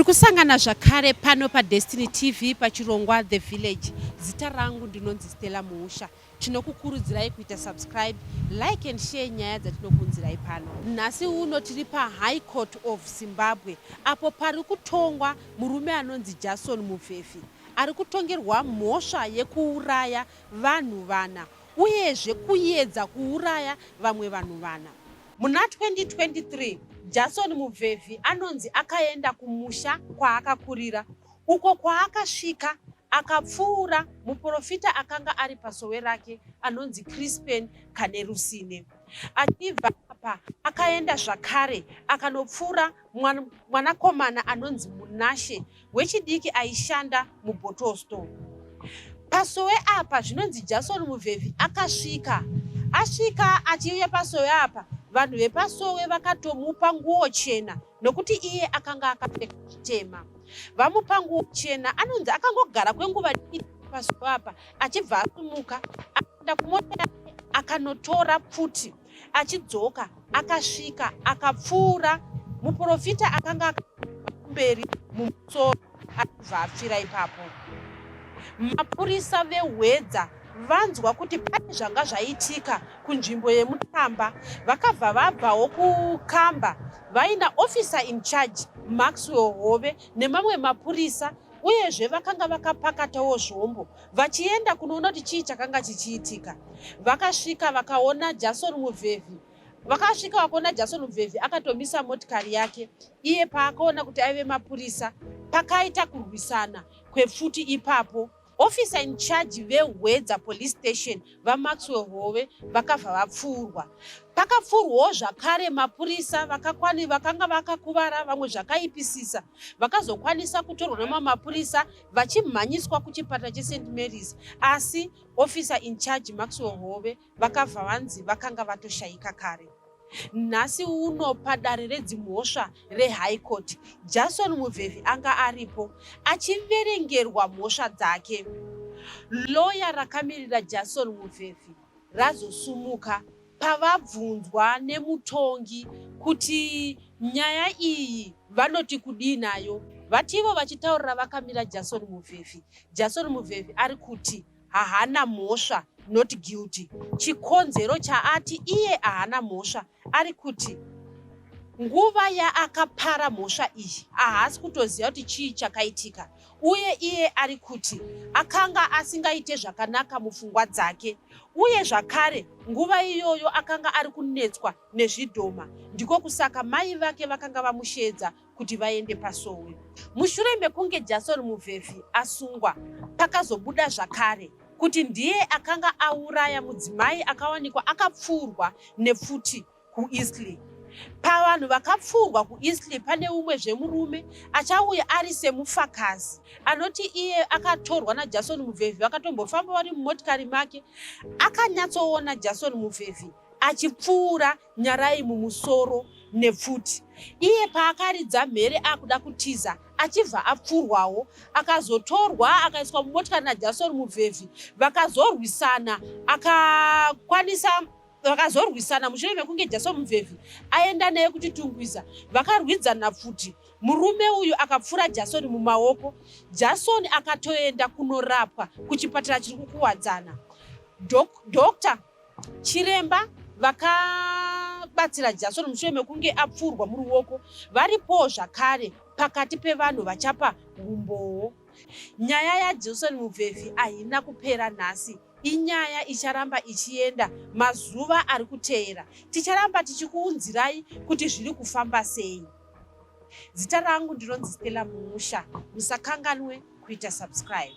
Kusangana zvakare pano paDestiny TV pachirongwa The Village. Zita rangu ndinonzi Stella Muusha. Tinokukurudzirai kuita subscribe, like and share nyaya dzatinokuunzirai pano. Nhasi uno tiri paHigh Court of Zimbabwe apo pari kutongwa murume anonzi Jason Mufefi. Ari kutongerwa mhosva yekuuraya vanhu vana uyezve kuedza kuuraya vamwe vanhu vana. Muna 2023 Jason Mufefi anonzi akaenda kumusha kwaakakurira, uko kwaakasvika akapfuura muprofita akanga ari pasowe rake anonzi Crispin Kanerusine. Achibva apa akaenda zvakare akanopfuura mwanakomana anonzi Munashe wechidiki aishanda muBottle Store. Pasowe apa zvinonzi Jason Mufefi asvika achiuya pasowe apa, vanhu vepasowe vakatomupa nguo chena nokuti iye akanga akapfeka zvitema. Vamupa nguo chena, anonzi akangogara kwenguva diki pasowe apa achibva asumuka akaenda kumota yake akanotora pfuti achidzoka akasvika akapfuura muprofita akanga kumberi mumusoro achibva apfira ipapo. Mapurisa vehwedza vanzwa kuti pane zvanga zvaitika kunzvimbo yemutamba, vakabva vabvawo kukamba vaina officer in charge Maxwell Hove nemamwe mapurisa, uyezve vakanga vakapakatawo zvombo vachienda kunoona kuti chii chakanga chichiitika. Vakasvika vakaona Jason Mufefi. Vakaona Jason Mufefi akatomisa motikari yake. Iye paakaona kuti aive mapurisa, pakaita kurwisana kwepfuti ipapo. Officer in charge vehwedza police station vaMaxwell Hove vakabva vapfurwa. Pakapfurwawo zvakare mapurisa vakanga vakakuvara vamwe zvakaipisisa, vakazokwanisa kutorwa namapurisa vachimhanyiswa kuchipatara cheSt Mary's, asi officer in charge Maxwell Hove vakabva vanzi vakanga vatoshayika kare. Nhasi uno padare redzimhosva reHigh Court, Jason Mufefi anga aripo achiverengerwa mhosva dzake. Lawyer rakamirira Jason Mufefi razosumuka pavabvunzwa nemutongi kuti nyaya iyi vanoti kudii nayo. Vativo vachitaurira vakamira Jason Mufefi. Jason Mufefi ari kuti haana mhosva, not guilty. Chikonzero chaati iye haana mhosva ari kuti nguva yaakapara mhosva iyi haasi kutoziva kuti chii chakaitika, uye iye ari kuti akanga asingaite zvakanaka mupfungwa dzake, uye zvakare nguva iyoyo akanga ari kunetswa nezvidhoma, ndiko kusaka mai vake vakanga vamushedza kuti vaende pasowe. Mushure mekunge Jason Mufefi asungwa, pakazobuda zvakare kuti ndiye akanga auraya mudzimai akawanikwa akapfurwa nepfuti kuEastleigh. Pavanhu vakapfurwa kuEastleigh pane umwezve murume achauya ari semufakazi anoti iye akatorwa naJason Mufefi, vakatombofamba vari mumotikari make, akanyatsoona Jason Mufefi achipfuura nyarai mumusoro nepfuti. Iye paakaridza mhere akuda kutiza achibva apfurwawo, akazotorwa akaiswa mumotikari naJason Mufefi, vakazorwisana mushure mekunge Jason Mufefi aenda naye kuchitungwiza, vakarwidzana pfuti. Murume uyu akapfura Jason mumaoko. Jason akatoenda kunorapwa kuchipatara chiri kukuwadzana. Dr. Chiremba vakabatsira Jason mushure mekunge apfurwa muruoko varipo zvakare pakati pevanhu vachapa umbowo. Nyaya yaJason Mufefi haina kupera nhasi, inyaya icharamba ichienda mazuva ari kuteera. Ticharamba tichikuunzirai kuti zviri kufamba sei. Zita rangu ndinonzi Stella Muusha. Musakanganwe kuita subscribe.